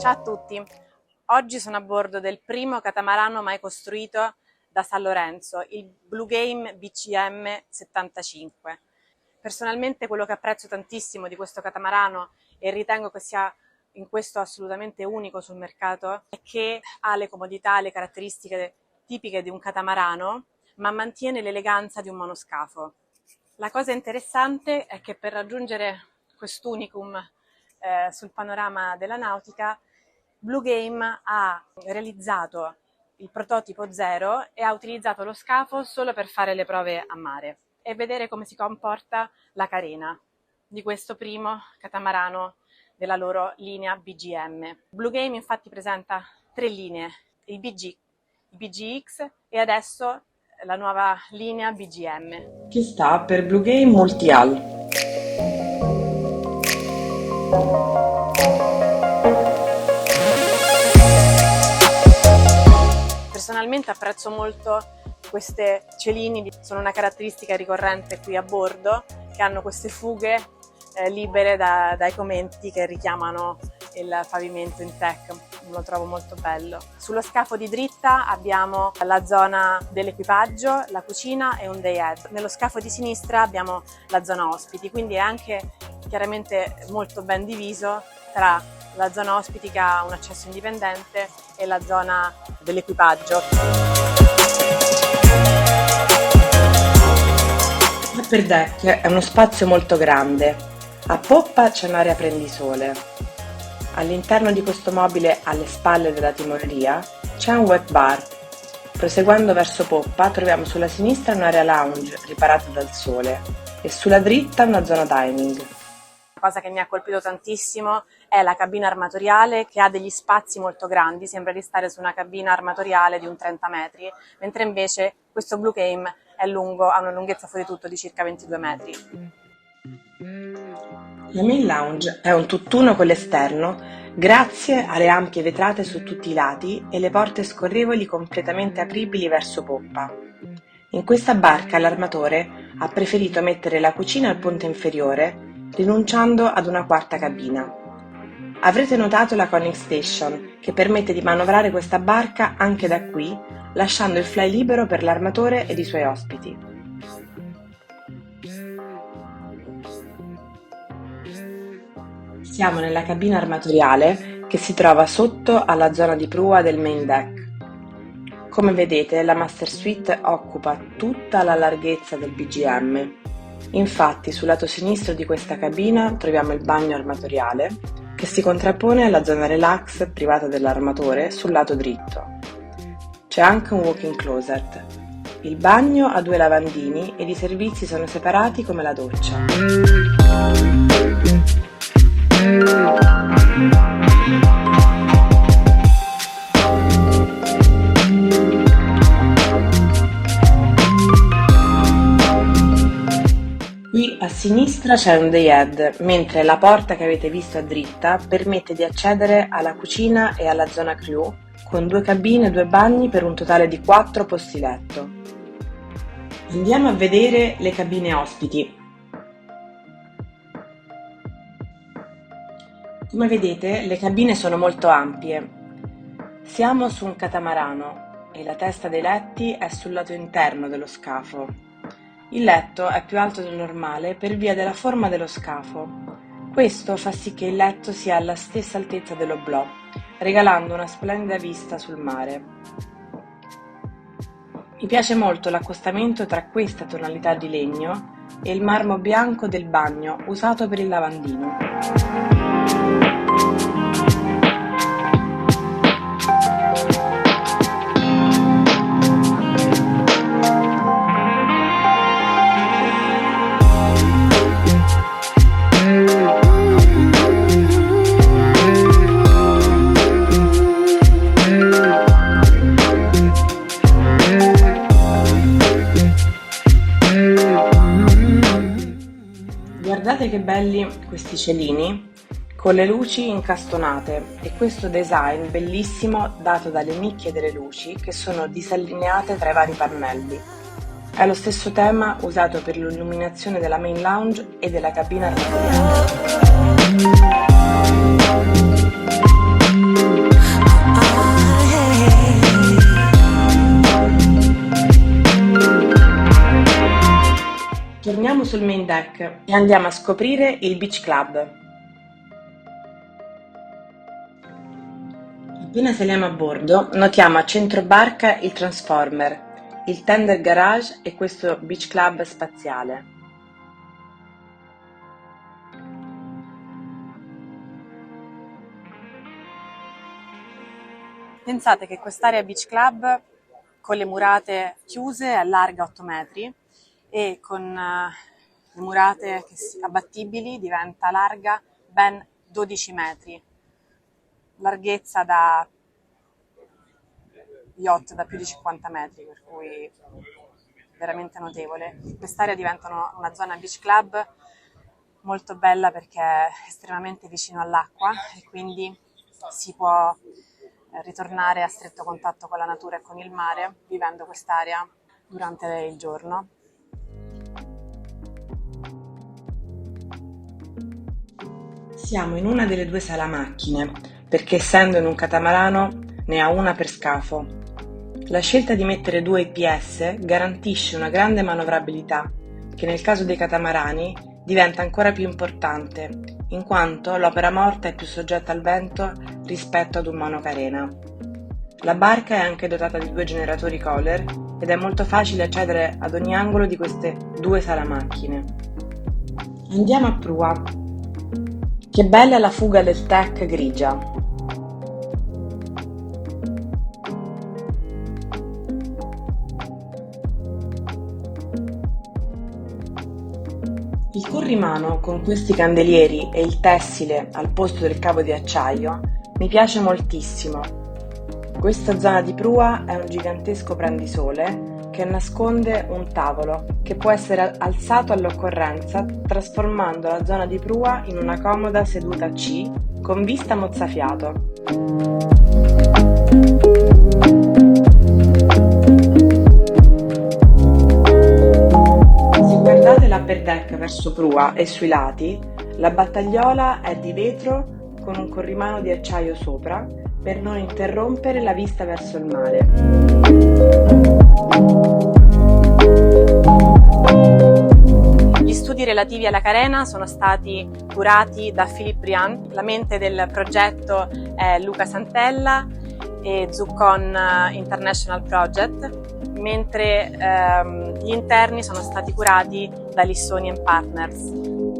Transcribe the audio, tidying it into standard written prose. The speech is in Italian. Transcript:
Ciao a tutti, oggi sono a bordo del primo catamarano mai costruito da San Lorenzo, il Bluegame BCM 75. Personalmente quello che apprezzo tantissimo di questo catamarano e ritengo che sia in questo assolutamente unico sul mercato è che ha le comodità e le caratteristiche tipiche di un catamarano, ma mantiene l'eleganza di un monoscafo. La cosa interessante è che per raggiungere quest'unicum sul panorama della nautica, Bluegame ha realizzato il prototipo zero e ha utilizzato lo scafo solo per fare le prove a mare e vedere come si comporta la carena di questo primo catamarano della loro linea BGM. Bluegame infatti presenta 3 linee, il BG, il BGX e adesso la nuova linea BGM. Che sta per Bluegame Multi-Hull. Personalmente apprezzo molto queste celini, sono una caratteristica ricorrente qui a bordo, che hanno queste fughe libere dai comenti che richiamano il pavimento in tech, lo trovo molto bello. Sullo scafo di dritta abbiamo la zona dell'equipaggio, la cucina e un day ahead. Nello scafo di sinistra abbiamo la zona ospiti, quindi è anche chiaramente molto ben diviso tra la zona ospiti che ha un accesso indipendente e la zona dell'equipaggio. L'upper deck è uno spazio molto grande. A poppa c'è un'area prendisole. All'interno di questo mobile, alle spalle della timoreria, c'è un wet bar. Proseguendo verso poppa troviamo sulla sinistra un'area lounge riparata dal sole e sulla dritta una zona dining. La cosa che mi ha colpito tantissimo è la cabina armatoriale, che ha degli spazi molto grandi, sembra di stare su una cabina armatoriale di un 30 metri, mentre invece questo Bluegame è lungo, ha una lunghezza fuori tutto di circa 22 metri. La main lounge è un tutt'uno con l'esterno grazie alle ampie vetrate su tutti i lati e le porte scorrevoli completamente apribili verso poppa. In questa barca l'armatore ha preferito mettere la cucina al ponte inferiore, rinunciando ad una quarta cabina. Avrete notato la conning station, che permette di manovrare questa barca anche da qui, lasciando il fly libero per l'armatore ed i suoi ospiti. Siamo nella cabina armatoriale che si trova sotto alla zona di prua del main deck. Come vedete, la Master Suite occupa tutta la larghezza del BGM. Infatti, sul lato sinistro di questa cabina troviamo il bagno armatoriale, che si contrappone alla zona relax privata dell'armatore sul lato dritto. C'è anche un walk-in closet. Il bagno ha 2 lavandini ed i servizi sono separati come la doccia. Qui a sinistra c'è un day ahead, mentre la porta che avete visto a dritta permette di accedere alla cucina e alla zona crew, con 2 cabine e 2 bagni per un totale di 4 posti letto. Andiamo a vedere le cabine ospiti. Come vedete, le cabine sono molto ampie. Siamo su un catamarano e la testa dei letti è sul lato interno dello scafo. Il letto è più alto del normale per via della forma dello scafo. Questo fa sì che il letto sia alla stessa altezza dell'oblò, regalando una splendida vista sul mare. Mi piace molto l'accostamento tra questa tonalità di legno e il marmo bianco del bagno usato per il lavandino. Guardate che belli questi cielini con le luci incastonate e questo design bellissimo dato dalle nicchie delle luci che sono disallineate tra i vari pannelli. È lo stesso tema usato per l'illuminazione della main lounge e della cabina armatoriale. Saliamo sul main deck e andiamo a scoprire il Beach Club. Appena saliamo a bordo, notiamo a centro barca il Transformer, il tender garage e questo Beach Club spaziale. Pensate che quest'area Beach Club, con le murate chiuse, è larga 8 metri e con le murate abbattibili diventa larga ben 12 metri. Larghezza da yacht da più di 50 metri, per cui veramente notevole. Quest'area diventa una zona Beach Club molto bella perché è estremamente vicino all'acqua e quindi si può ritornare a stretto contatto con la natura e con il mare vivendo quest'area durante il giorno. Siamo in una delle due sala macchine, perché essendo in un catamarano ne ha una per scafo. La scelta di mettere 2 IPS garantisce una grande manovrabilità, che nel caso dei catamarani diventa ancora più importante, in quanto l'opera morta è più soggetta al vento rispetto ad un monocarena. La barca è anche dotata di 2 generatori Kohler ed è molto facile accedere ad ogni angolo di queste 2 sala macchine. Andiamo a prua. Che bella la fuga del tech grigia! Il corrimano con questi candelieri e il tessile al posto del cavo di acciaio mi piace moltissimo. Questa zona di prua è un gigantesco prendisole che nasconde un tavolo che può essere alzato all'occorrenza trasformando la zona di prua in una comoda seduta C con vista mozzafiato. Se guardate l'upper deck verso prua e sui lati, la battagliola è di vetro con un corrimano di acciaio sopra per non interrompere la vista verso il mare. Gli studi relativi alla carena sono stati curati da Philippe Briand, la mente del progetto è Luca Santella e Zuccon International Project, mentre gli interni sono stati curati da Lissoni & Partners.